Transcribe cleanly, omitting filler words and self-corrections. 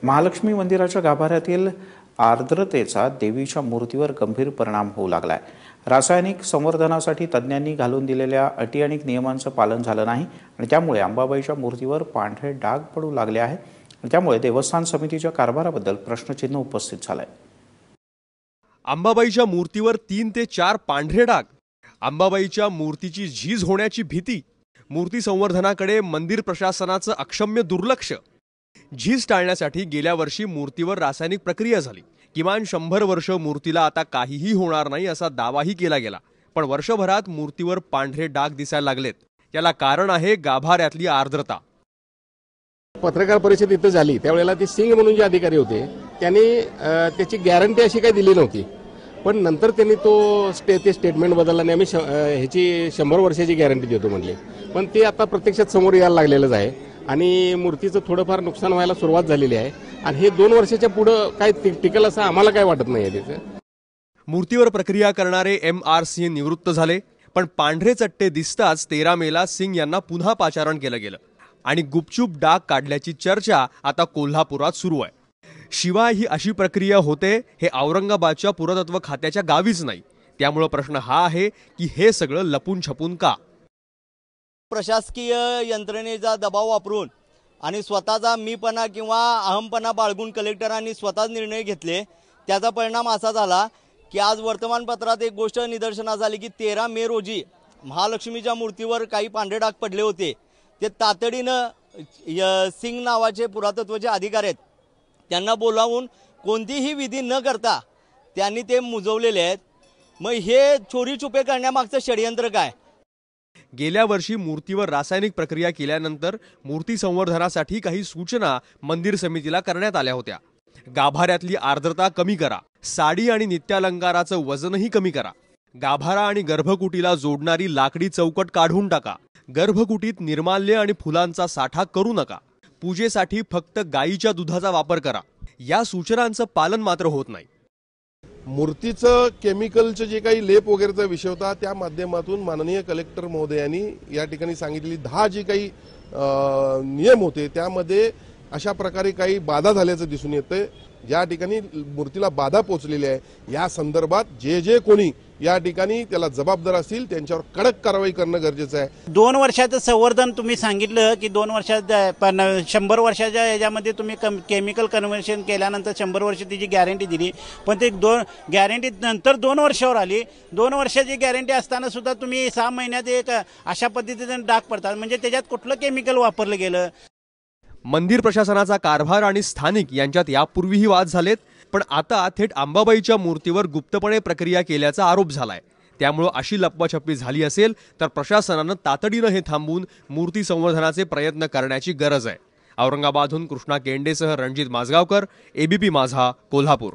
महालक्ष्मी मंदिराच्या गाभाऱ्यातील आर्द्रतेचा देवीच्या मूर्तीवर गंभीर परिणाम होऊ लागलाय। रासायनिक संवर्धनासाठी तज्ञांनी घालून दिलेल्या अटी आणि नियमांचं पालन झालं नाही आणि त्यामुळे अंबाबाईच्या मूर्तीवर पांढरे डाग पडू लागले आहे। त्यामुळे देवस्थान समितीच्या कारभाराबद्दल प्रश्नचिन्ह उपस्थित झालंय। अंबाबाईच्या मूर्तीवर 3 ते 4 पांढरे डाग, अंबाबाईच्या मूर्तीची झीज होण्याची भीती, मूर्ती संवर्धनाकडे मंदिर प्रशासनाचं अक्षम्य दुर्लक्ष। झीज टाळण्यासाठी गेल्या वर्षी मूर्तीवर रासायनिक प्रक्रिया झाली। किमान 100 वर्ष मूर्तीला आता काहीही होणार नाही असा दावाही केला गेला, पण वर्षभरात मूर्तीवर पांढरे डाग दिसायला लागलेत। याला कारण आहे गाभाऱ्यातली आर्द्रता। पत्रकार परिषद इथं झाली त्यावेळेला ते सिंग म्हणून जे अधिकारी होते त्यांनी त्याची गॅरंटी अशी काही दिली नव्हती, पण नंतर त्यांनी ते स्टेटमेंट बदलला आणि आम्ही ह्याची 100 वर्षाची गॅरंटी देतो म्हणले, पण ते आता प्रत्यक्षात समोर यायला लागलेलंच आहे आणि मूर्तीचं थोडंफार नुकसान व्हायला सुरुवात झालेली आहे आणि हे 2 वर्षाच्या पुढे काय टिकेल असं आम्हाला काय वाटत नाही आहे। मूर्तीवर प्रक्रिया करणारे MRC निवृत्त झाले, पण पांढरे चट्टे दिसताच 13 मेला सिंग यांना पुन्हा पाचारण केलं गेलं आणि गुपचूप डाग काढल्याची चर्चा आता कोल्हापुरात सुरू आहे। शिवाय ही अशी प्रक्रिया होते हे औरंगाबादच्या पुरातत्व खात्याच्या गावीच नाही। त्यामुळे प्रश्न हा आहे की हे सगळं लपून छपून का? प्रशासकीय यंत्रणेचा दबाव वापरून आणि स्वतःचा मीपणा किंवा अहमपणा बाळगून कलेक्टरांनी स्वतःच निर्णय घेतले। त्याचा परिणाम असा झाला की आज वर्तमानपत्रात एक गोष्ट निदर्शनास आली की 13 मे रोजी महालक्ष्मीच्या मूर्तीवर काही पांढरे डाग पडले होते। ते तातडीनं सिंग नावाचे पुरातत्वचे अधिकारी आहेत त्यांना बोलावून कोणतीही विधी न करता त्यांनी ते मुजवलेले आहेत। मग हे चोरी छुपे करण्यामागचं षडयंत्र काय? गेल्या वर्षी मूर्तीवर रासायनिक प्रक्रिया केल्यानंतर मूर्ती संवर्धनासाठी काही सूचना मंदिर समितीला करण्यात आल्या होत्या। गाभाऱ्यातली आर्द्रता कमी करा, साडी आणि नित्यालंकाराचं वजनही कमी करा, गाभारा आणि गर्भकुटीला जोडणारी लाकडी चौकट काढून टाका, गर्भकुटीत निर्माल्य आणि फुलांचा साठा करू नका, पूजेसाठी फक्त गायीच्या दुधाचा वापर करा। या सूचनांचं पालन मात्र होत नाही। मूर्तीचं केमिकलचं जे काही लेप वगैरेचा विषय होता त्या माध्यमातून माननीय कलेक्टर महोदयांनी या ठिकाणी सांगितलेली 10 जे काही नियम होते त्यामध्ये अशा प्रकारे काही बाधा झाल्याचं दिसून येतं। ज्या ठिकाणी मूर्तीला बाधा पोहोचलेली आहे या संदर्भात जे कोणी या ठिकाणी त्याला जबाबदार असतील त्यांच्यावर कडक कारवाई करणं गरजेचं आहे। 2 वर्षाचं संवर्धन तुम्ही सांगितलं की 2 वर्षात, पण 100 वर्षाच्या याच्यामध्ये तुम्ही केमिकल कन्व्हर्शन केल्यानंतर 100 वर्ष तिची गॅरंटी दिली, पण ते गॅरंटी नंतर 2 वर्षावर आली। 2 वर्षाची गॅरंटी असताना सुद्धा तुम्ही 6 महिन्यात एक अशा पद्धतीने डाग पडतात, म्हणजे त्याच्यात कुठलं केमिकल वापरलं गेलं? मंदिर प्रशासनाचा कारभार आणि स्थानिक यांच्यात यापूर्वीही वाद झालेत, पण आता थेट अंबाबाईच्या मूर्तीवर गुप्तपणे प्रक्रिया केल्याचा आरोप झालाय। त्यामुळे अशी लपवाछपवी झाली असेल तर प्रशासनानं तातडीनं हे थांबवून मूर्ती संवर्धनाचे प्रयत्न करण्याची गरज आहे। औरंगाबादहून कृष्णा केंडेसह रणजित माजगावकर, ABP माझा, कोल्हापूर।